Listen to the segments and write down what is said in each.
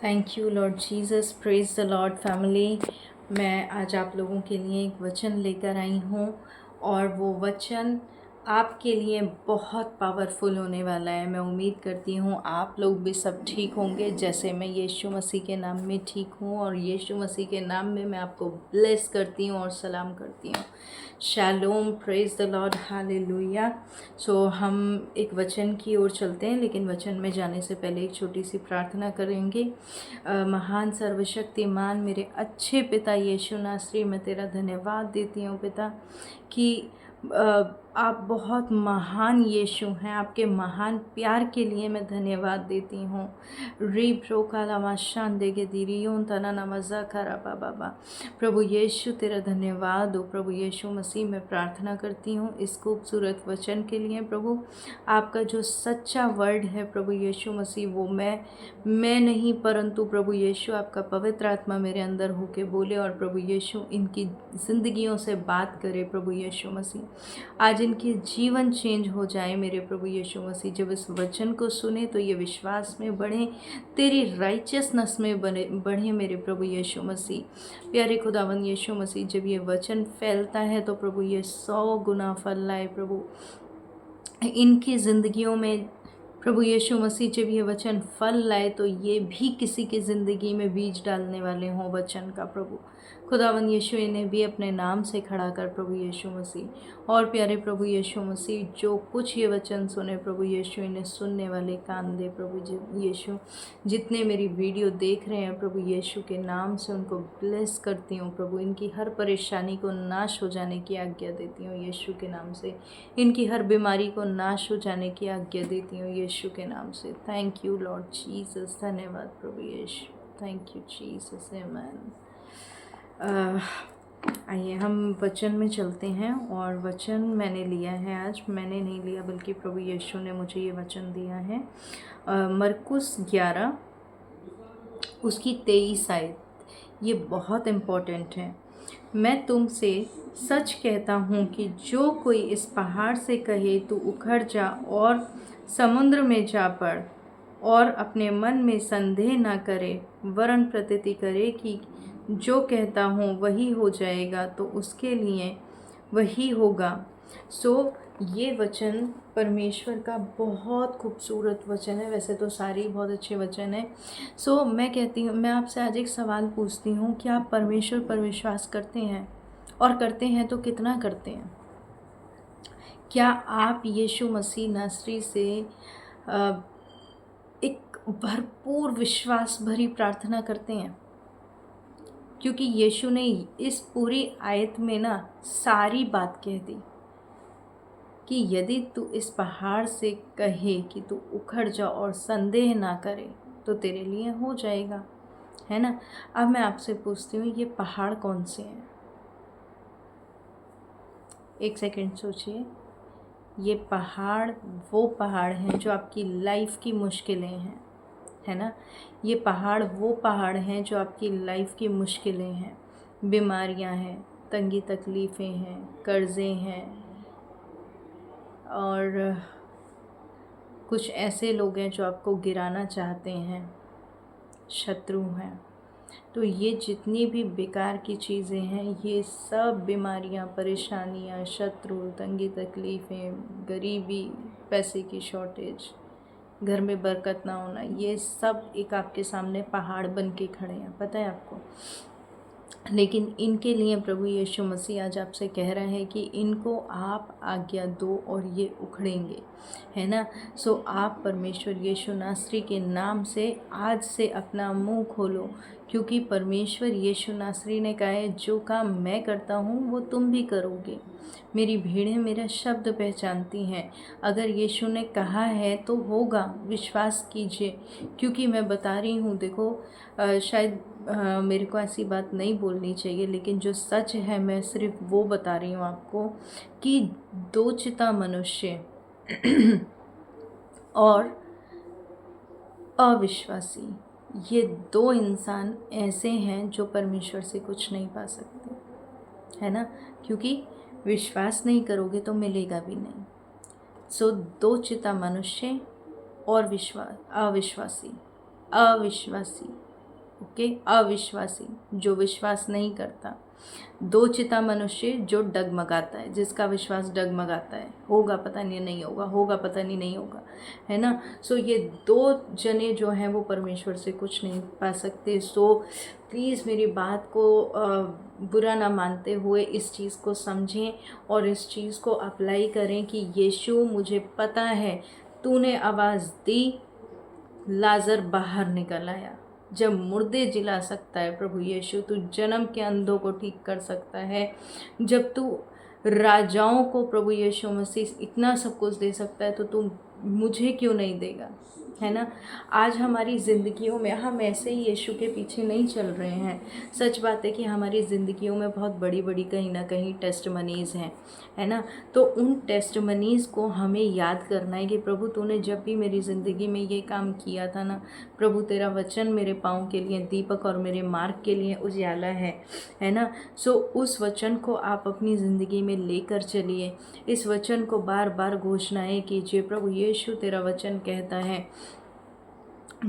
Thank you Lord Jesus, praise the Lord family. मैं आज आप लोगों के लिए एक वचन लेकर आई हूँ और वो वचन आपके लिए बहुत पावरफुल होने वाला है। मैं उम्मीद करती हूँ आप लोग भी सब ठीक होंगे जैसे मैं यीशु मसीह के नाम में ठीक हूँ, और यीशु मसीह के नाम में मैं आपको ब्लेस करती हूँ और सलाम करती हूँ। Shalom, praise the Lord, hallelujah. So हम एक वचन की ओर चलते हैं, लेकिन वचन में जाने से पहले एक छोटी सी प्रार्थना करेंगे। महान सर्वशक्तिमान मेरे अच्छे पिता यीशु नासरी, मैं तेरा धन्यवाद देती हूँ पिता कि आप बहुत महान यीशु हैं। आपके महान प्यार के लिए मैं धन्यवाद देती हूँ। री प्रो कालामा शान देगे दीरियों तना नमजा खरा बाबा। प्रभु यीशु तेरा धन्यवाद हो। प्रभु यीशु मसीह, मैं प्रार्थना करती हूँ इस खूबसूरत वचन के लिए। प्रभु आपका जो सच्चा वर्ड है प्रभु यीशु मसीह, वो मैं नहीं परंतु प्रभु यीशु आपका पवित्र आत्मा मेरे अंदर होके बोले, और प्रभु यीशु इनकी ज़िंदगियों से बात करे। प्रभु यीशु मसीह, आज इनके जीवन चेंज हो जाए मेरे प्रभु यीशु मसीह। जब इस वचन को सुने तो ये विश्वास में बढ़े, तेरी राइचियसनेस में बढ़े मेरे प्रभु यीशु मसीह। प्यारे खुदावन यीशु मसीह, जब ये वचन फैलता है तो प्रभु ये 100 गुना फल लाए प्रभु इनकी ज़िंदगियों में। प्रभु यीशु मसीह, जब ये वचन फल लाए तो ये भी किसी की ज़िंदगी में बीज डालने वाले हों वचन का। प्रभु खुदावन यीशु, इन्हें भी अपने नाम से खड़ा कर प्रभु यीशु मसीह। और प्यारे प्रभु यीशु मसीह, जो कुछ ये वचन सुने प्रभु यीशु, इन्हें सुनने वाले कान दे प्रभु यीशु। जितने मेरी वीडियो देख रहे हैं प्रभु यीशु के नाम से उनको ब्लेस करती हूँ प्रभु। इनकी हर परेशानी को नाश हो जाने की आज्ञा देती हूँ यीशु के नाम से। इनकी हर बीमारी को नाश हो जाने की आज्ञा देती हूँ यीशु के नाम से। थैंक यू लॉर्ड जीसस, धन्यवाद प्रभु यीशु। थैंक यू जीसस, आमेन। आइए हम वचन में चलते हैं। और वचन मैंने लिया है आज, मैंने नहीं लिया बल्कि प्रभु यीशु ने मुझे ये वचन दिया है। मरकुस 11 उसकी 23 आयत, ये बहुत इम्पोर्टेंट है। मैं तुमसे सच कहता हूँ कि जो कोई इस पहाड़ से कहे तो उखड़ जा और समुद्र में जा पड़, और अपने मन में संदेह न करे, वरन प्रतीति करे कि जो कहता हूँ वही हो जाएगा, तो उसके लिए वही होगा। सो ये वचन परमेश्वर का बहुत खूबसूरत वचन है। वैसे तो सारे बहुत अच्छे वचन हैं। सो मैं कहती हूँ, मैं आपसे आज एक सवाल पूछती हूँ कि आप परमेश्वर पर विश्वास करते हैं? और करते हैं तो कितना करते हैं? क्या आप यीशु मसीह नासरी से एक भरपूर विश्वास भरी प्रार्थना करते हैं? क्योंकि यीशु ने इस पूरी आयत में ना सारी बात कह दी कि यदि तू इस पहाड़ से कहे कि तू उखड़ जा और संदेह ना करे तो तेरे लिए हो जाएगा, है ना। अब मैं आपसे पूछती हूँ, ये पहाड़ कौन से हैं? एक सेकंड सोचिए। ये पहाड़ वो पहाड़ हैं जो आपकी लाइफ की मुश्किलें हैं, है ना। ये पहाड़ वो पहाड़ हैं जो आपकी लाइफ की मुश्किलें हैं, बीमारियां हैं, तंगी तकलीफ़ें हैं, कर्ज़े हैं, और कुछ ऐसे लोग हैं जो आपको गिराना चाहते हैं, शत्रु हैं। तो ये जितनी भी बेकार की चीज़ें हैं, ये सब बीमारियां, परेशानियां, शत्रु, तंगी तकलीफ़ें, गरीबी, पैसे की शॉर्टेज, घर में बरकत ना होना, ये सब एक आपके सामने पहाड़ बन के खड़े हैं, पता है आपको। लेकिन इनके लिए प्रभु यीशु मसीह आज आपसे कह रहे हैं कि इनको आप आज्ञा दो और ये उखड़ेंगे, है ना। सो आप परमेश्वर यीशु नासरी के नाम से आज से अपना मुंह खोलो, क्योंकि परमेश्वर यीशु नासरी ने कहा है, जो काम मैं करता हूँ वो तुम भी करोगे। मेरी भीड़ें मेरा शब्द पहचानती हैं। अगर यीशु ने कहा है तो होगा, विश्वास कीजिए। क्योंकि मैं बता रही हूँ, देखो शायद मेरे को ऐसी बात नहीं बोलनी चाहिए, लेकिन जो सच है मैं सिर्फ वो बता रही हूँ आपको कि दो चिता मनुष्य और अविश्वासी, ये दो इंसान ऐसे हैं जो परमेश्वर से कुछ नहीं पा सकते, है ना। क्योंकि विश्वास नहीं करोगे तो मिलेगा भी नहीं। सो दो चिता मनुष्य और अविश्वासी। ओके, अविश्वासी जो विश्वास नहीं करता, दो चिता मनुष्य जो डगमगाता है, जिसका विश्वास डगमगाता है, होगा पता नहीं नहीं होगा, होगा पता नहीं नहीं होगा, है ना। सो ये दो जने जो हैं वो परमेश्वर से कुछ नहीं पा सकते। सो प्लीज़ मेरी बात को बुरा ना मानते हुए इस चीज़ को समझें और इस चीज़ को अप्लाई करें कि यीशु मुझे पता है तूने आवाज़ दी, लाजर बाहर निकल आया। जब मुर्दे जिला सकता है प्रभु यीशु, तू जन्म के अंधों को ठीक कर सकता है। जब तू राजाओं को प्रभु यीशु मसीह इतना सब कुछ दे सकता है तो तू मुझे क्यों नहीं देगा, है ना। आज हमारी ज़िंदगियों में हम ऐसे ही यीशु के पीछे नहीं चल रहे हैं। सच बात है कि हमारी ज़िंदगियों में बहुत बड़ी बड़ी कहीं ना कहीं टेस्टमनीज़ हैं, है ना। तो उन टेस्टमनीज़ को हमें याद करना है कि प्रभु तूने जब भी मेरी ज़िंदगी में ये काम किया था ना, प्रभु तेरा वचन मेरे पाँव के लिए दीपक और मेरे मार्ग के लिए उजाला है ना। सो उस वचन को आप अपनी ज़िंदगी में लेकर चलिए। इस वचन को बार बार घोषणाएं कीजिए। प्रभु यीशु तेरा वचन कहता है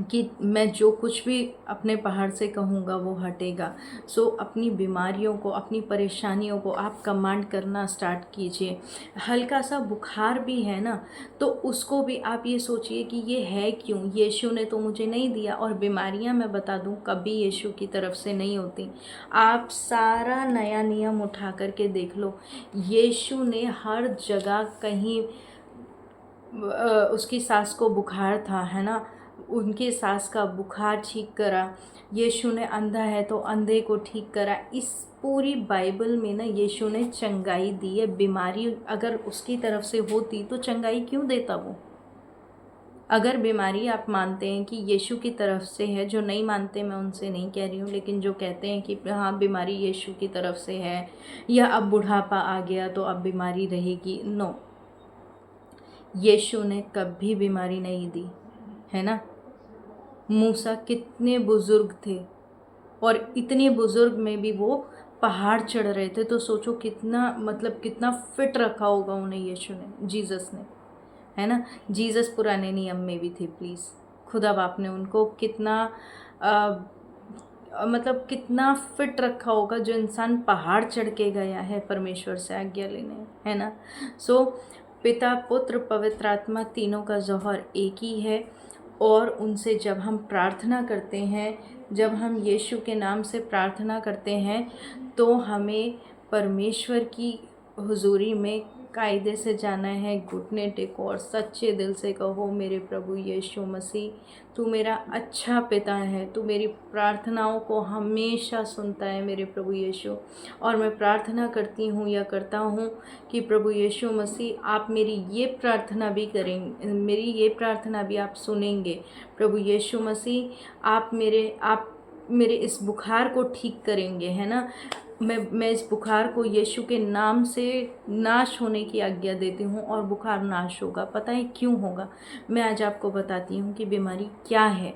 कि मैं जो कुछ भी अपने पहाड़ से कहूँगा वो हटेगा। सो अपनी बीमारियों को, अपनी परेशानियों को आप कमांड करना स्टार्ट कीजिए। हल्का सा बुखार भी है ना, तो उसको भी आप ये सोचिए कि ये है क्यों, यीशु ने तो मुझे नहीं दिया। और बीमारियां मैं बता दूं कभी यीशु की तरफ से नहीं होती। आप सारा नया नियम उठा करके देख लो, यीशु ने हर जगह कहीं उसकी सास को बुखार था, है ना, उनके सास का बुखार ठीक करा। यीशु ने अंधा है तो अंधे को ठीक करा। इस पूरी बाइबल में ना यीशु ने चंगाई दी है। बीमारी अगर उसकी तरफ से होती तो चंगाई क्यों देता वो। अगर बीमारी आप मानते हैं कि यीशु की तरफ से है, जो नहीं मानते मैं उनसे नहीं कह रही हूँ, लेकिन जो कहते हैं कि हाँ बीमारी यीशु की तरफ से है या अब बुढ़ापा आ गया तो अब बीमारी रहेगी, नो, यीशु ने कभी बीमारी नहीं दी, है ना। मूसा कितने बुज़ुर्ग थे और इतने बुज़ुर्ग में भी वो पहाड़ चढ़ रहे थे, तो सोचो कितना मतलब कितना फिट रखा होगा उन्हें यीशु ने, जीसस ने, है ना। जीसस पुराने नियम में भी थे, प्लीज़ खुदा बाप ने उनको कितना मतलब कितना फिट रखा होगा, जो इंसान पहाड़ चढ़ के गया है परमेश्वर से आज्ञा लेने, है ना। सो पिता पुत्र पवित्र आत्मा तीनों का जौहर एक ही है। और उनसे जब हम प्रार्थना करते हैं, जब हम यीशु के नाम से प्रार्थना करते हैं, तो हमें परमेश्वर की हुजूरी में कायदे से जाना है। घुटने टेको और सच्चे दिल से कहो, मेरे प्रभु यीशु मसीह, तू मेरा अच्छा पिता है, तू मेरी प्रार्थनाओं को हमेशा सुनता है मेरे प्रभु यीशु। और मैं प्रार्थना करती हूँ या करता हूँ कि प्रभु यीशु मसीह आप मेरी ये प्रार्थना भी करेंगे, मेरी ये प्रार्थना भी आप सुनेंगे। प्रभु यीशु मसीह आप मेरे इस बुखार को ठीक करेंगे, है ना। मैं इस बुखार को यीशु के नाम से नाश होने की आज्ञा देती हूँ और बुखार नाश होगा। पता है क्यों होगा? मैं आज आपको बताती हूँ कि बीमारी क्या है।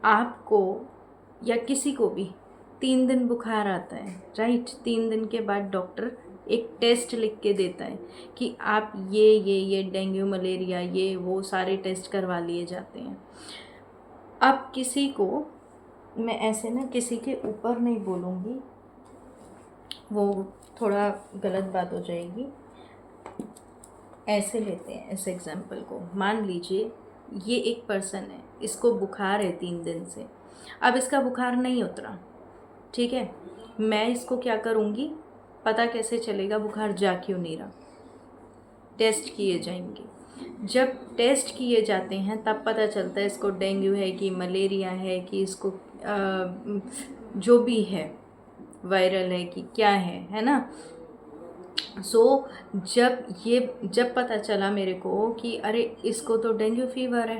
आपको या किसी को भी 3 दिन बुखार आता है, राइट। 3 दिन के बाद डॉक्टर एक टेस्ट लिख के देता है कि आप ये डेंगू मलेरिया ये वो सारे टेस्ट करवा लिए जाते हैं। अब किसी को मैं ऐसे ना किसी के ऊपर नहीं बोलूँगी, वो थोड़ा गलत बात हो जाएगी। ऐसे लेते हैं इस एग्जाम्पल को, मान लीजिए ये एक पर्सन है, इसको बुखार है 3 दिन से, अब इसका बुखार नहीं उतरा, ठीक है। मैं इसको क्या करूँगी, पता कैसे चलेगा बुखार जा क्यों नहीं रहा? टेस्ट किए जाएंगे। जब टेस्ट किए जाते हैं तब पता चलता है इसको डेंगू है कि मलेरिया है कि इसको जो भी है वायरल है कि क्या है ना। सो जब पता चला मेरे को कि अरे इसको तो डेंगू फीवर है,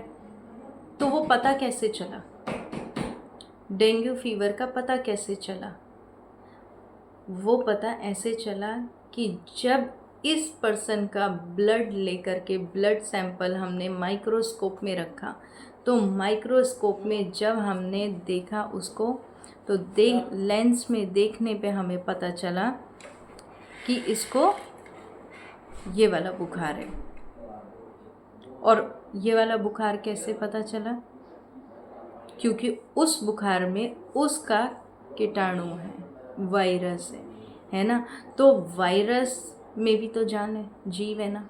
तो वो पता कैसे चला? डेंगू फीवर का पता कैसे चला? वो पता ऐसे चला कि जब इस पर्सन का ब्लड लेकर के ब्लड सैंपल हमने माइक्रोस्कोप में रखा, तो माइक्रोस्कोप में जब हमने देखा उसको, तो लेंस में देखने पे हमें पता चला कि इसको ये वाला बुखार है। और ये वाला बुखार कैसे पता चला? क्योंकि उस बुखार में उसका कीटाणु है, वायरस है ना। तो वायरस में भी तो जान है, जीव है ना,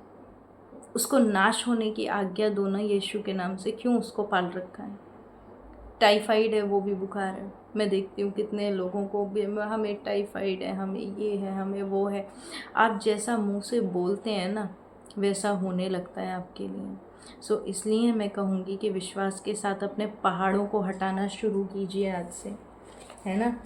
उसको नाश होने की आज्ञा दो ना यीशु के नाम से। क्यों उसको पाल रखा है? टाइफाइड है, वो भी बुखार है। मैं देखती हूँ कितने लोगों को भी, हमें टाइफाइड है, हमें ये है, हमें वो है। आप जैसा मुंह से बोलते हैं ना, वैसा होने लगता है आपके लिए। सो इसलिए मैं कहूँगी कि विश्वास के साथ अपने पहाड़ों को हटाना शुरू कीजिए आज से, है ना।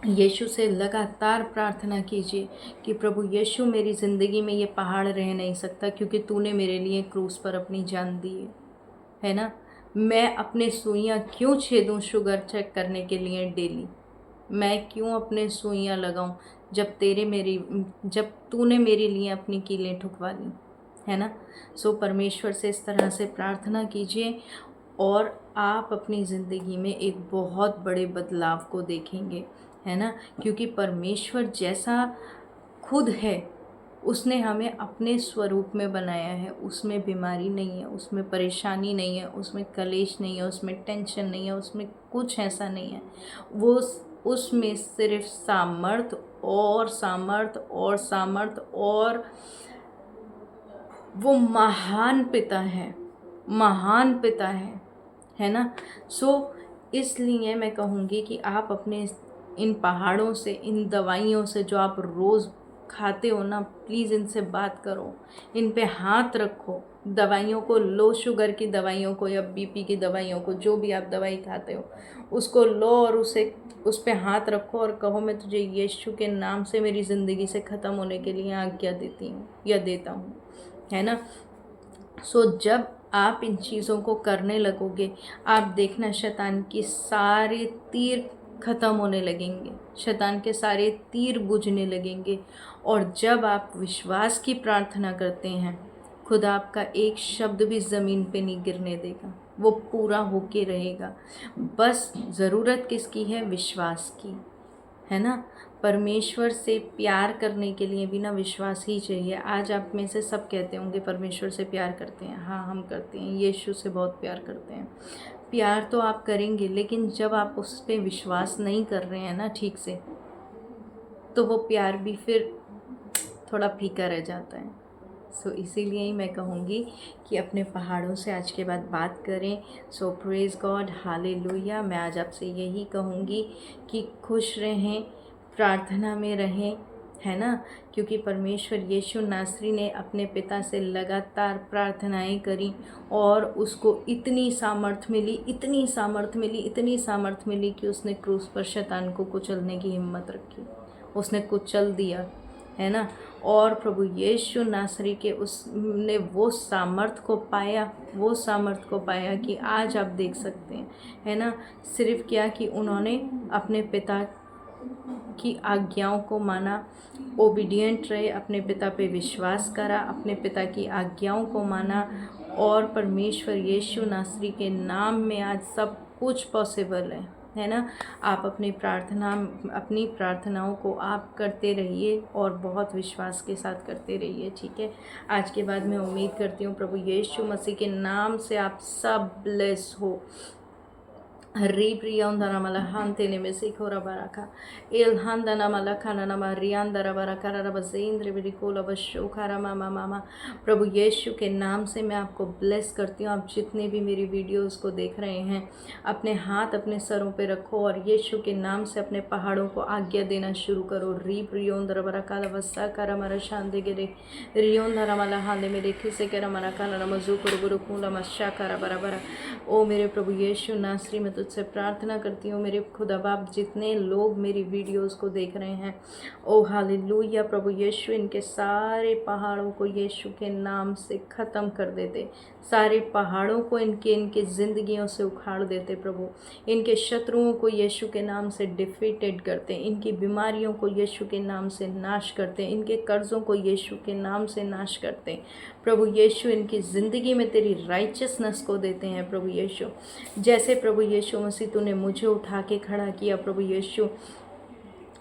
यीशु से लगातार प्रार्थना कीजिए कि प्रभु यीशु, मेरी ज़िंदगी में ये पहाड़ रह नहीं सकता, क्योंकि तूने मेरे लिए क्रूस पर अपनी जान दी है ना। मैं अपने सुइयाँ क्यों छेदूँ शुगर चेक करने के लिए डेली? मैं क्यों अपने सुइयाँ लगाऊं जब तूने मेरे लिए अपनी कीलें ठुकवा ली, है ना। सो परमेश्वर से इस तरह से प्रार्थना कीजिए और आप अपनी ज़िंदगी में एक बहुत बड़े बदलाव को देखेंगे, है ना। क्योंकि परमेश्वर जैसा खुद है, उसने हमें अपने स्वरूप में बनाया है। उसमें बीमारी नहीं है, उसमें परेशानी नहीं है, उसमें कलेश नहीं है, उसमें टेंशन नहीं है, उसमें कुछ ऐसा नहीं है। वो उसमें सिर्फ सामर्थ और सामर्थ और सामर्थ, और वो महान पिता है, महान पिता है ना। सो इसलिए मैं कहूँगी कि आप अपने इन पहाड़ों से, इन दवाइयों से जो आप रोज़ खाते हो ना, प्लीज़ इनसे बात करो, इन पे हाथ रखो। दवाइयों को, लो शुगर की दवाइयों को या बीपी की दवाइयों को, जो भी आप दवाई खाते हो उसको लो और उस पे हाथ रखो और कहो, मैं तुझे यीशु के नाम से मेरी ज़िंदगी से ख़त्म होने के लिए आज्ञा देती हूँ या देता हूँ, है ना। सो जब आप इन चीज़ों को करने लगोगे, आप देखना शैतान की सारे तीर ख़त्म होने लगेंगे, शैतान के सारे तीर बुझने लगेंगे। और जब आप विश्वास की प्रार्थना करते हैं, खुदा आपका एक शब्द भी ज़मीन पे नहीं गिरने देगा, वो पूरा होके रहेगा। बस ज़रूरत किसकी है? विश्वास की, है ना। परमेश्वर से प्यार करने के लिए भी ना विश्वास ही चाहिए। आज आप में से सब कहते होंगे परमेश्वर से प्यार करते हैं। हाँ, हम करते हैं, यीशु से बहुत प्यार करते हैं। प्यार तो आप करेंगे, लेकिन जब आप उस पर विश्वास नहीं कर रहे हैं ना ठीक से, तो वो प्यार भी फिर थोड़ा फीका रह जाता है। सो इसीलिए ही मैं कहूँगी कि अपने पहाड़ों से आज के बाद बात करें। सो प्रेज़ गॉड, हालेलुया। मैं आज आपसे यही कहूँगी कि खुश रहें, प्रार्थना में रहें, है ना। क्योंकि परमेश्वर यीशु नासरी ने अपने पिता से लगातार प्रार्थनाएं करी और उसको इतनी सामर्थ मिली, इतनी सामर्थ मिली, इतनी सामर्थ मिली कि उसने क्रूस पर शैतान को कुचलने की हिम्मत रखी, उसने कुचल दिया, है ना। और प्रभु यीशु नासरी के उसने वो सामर्थ को पाया, वो सामर्थ को पाया कि आज आप देख सकते हैं, है ना। सिर्फ क्या कि उन्होंने अपने पिता की आज्ञाओं को माना, ओबीडिएंट रहे, अपने पिता पे विश्वास करा, अपने पिता की आज्ञाओं को माना, और परमेश्वर यीशु नासरी के नाम में आज सब कुछ पॉसिबल है ना। आप अपनी प्रार्थनाओं को आप करते रहिए और बहुत विश्वास के साथ करते रहिए, ठीक है। आज के बाद मैं उम्मीद करती हूँ प्रभु यीशु मसीह के नाम से आप सब ब्लेस हो। Ribriandana malahante में सिखोरा बराका इल्हांदना मलखाना नमा रियांदरा बराका रबजेंद्र बिरिकोला बशोखारा मामा मामा। प्रभु यीशु के नाम से मैं आपको ब्लेस करती हूँ। आप जितने भी मेरी वीडियोस को देख रहे हैं, अपने हाथ अपने सरों पे रखो और यीशु के नाम से अपने पहाड़ों को आज्ञा देना शुरू करो। रिब्रियोंदरा बराका वस्सा करा मरा शांति गिरे रियोंदरा मलहांदे मेरे खिसे करा मरा काला नमजू कुरबुरुकुला मशा करा बराबरा। ओ मेरे प्रभु यीशु नासरी, मैं तुझसे प्रार्थना करती हूँ मेरे खुदा बाप, जितने लोग मेरी वीडियोस को देख रहे हैं, ओ हालेलुया प्रभु यीशु, इनके सारे पहाड़ों को यीशु के नाम से ख़त्म कर देते, सारे पहाड़ों को इनके ज़िंदगियों से उखाड़ देते प्रभु। इनके शत्रुओं को यीशु के नाम से डिफीटेड करते, इनकी बीमारियों को यीशु के नाम से नाश करते, इनके कर्ज़ों को यीशु के नाम से नाश करते प्रभु यीशु। इनकी ज़िंदगी में तेरी राइचियसनेस को देते हैं प्रभु यीशु। जैसे प्रभु यीशु मसीह तूने मुझे उठा के खड़ा किया प्रभु यीशु,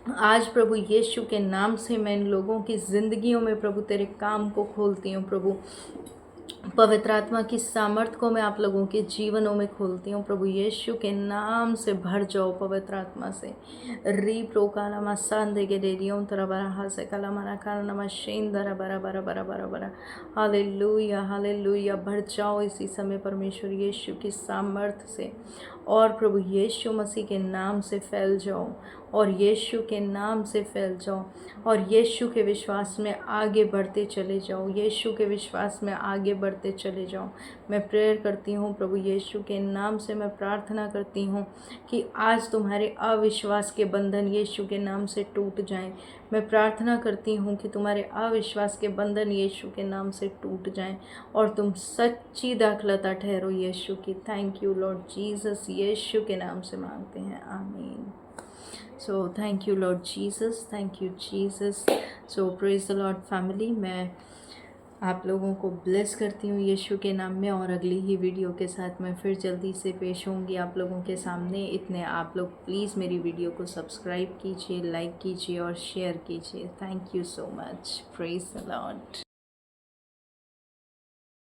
आज प्रभु यीशु के नाम से मैं इन लोगों की ज़िंदगियों में प्रभु तेरे काम को खोलती हूँ प्रभु। पवित्र आत्मा की सामर्थ्य को मैं आप लोगों के जीवनों में खोलती हूँ। प्रभु यीशु के नाम से भर जाओ पवित्र आत्मा से। री प्रो काला मसान दे के डेरियों तरा बरा हासे काला मरा काला नमा शेन दरा बरा बरा बरा बरा बरा। Hallelujah hallelujah. भर जाओ इसी समय परमेश्वर यीशु की सामर्थ्य से, और प्रभु यीशु मसीह के नाम से फैल जाओ, और यीशु के नाम से फैल जाओ, और यीशु के विश्वास में आगे बढ़ते चले जाओ। यीशु के विश्वास में आगे बढ़ते चले जाओ। मैं प्रेयर करती हूँ प्रभु यीशु के नाम से, मैं प्रार्थना करती हूँ कि आज तुम्हारे अविश्वास के बंधन यीशु के नाम से टूट जाएं। मैं प्रार्थना करती हूँ कि तुम्हारे अविश्वास के बंधन यीशु के नाम से टूट जाएं और तुम सच्ची दाखलता ठहरो यीशु की। थैंक यू लॉर्ड जीसस, यीशु के नाम से मांगते हैं, आमीन। So thank you Lord Jesus, thank you Jesus. So praise the Lord family, मैं आप लोगों को ब्लेस करती हूँ यीशु के नाम में, और अगली ही वीडियो के साथ मैं फिर जल्दी से पेश होंगी आप लोगों के सामने। इतने आप लोग प्लीज़ मेरी वीडियो को सब्सक्राइब कीजिए, लाइक कीजिए और शेयर कीजिए। Thank you so much. Praise the Lord.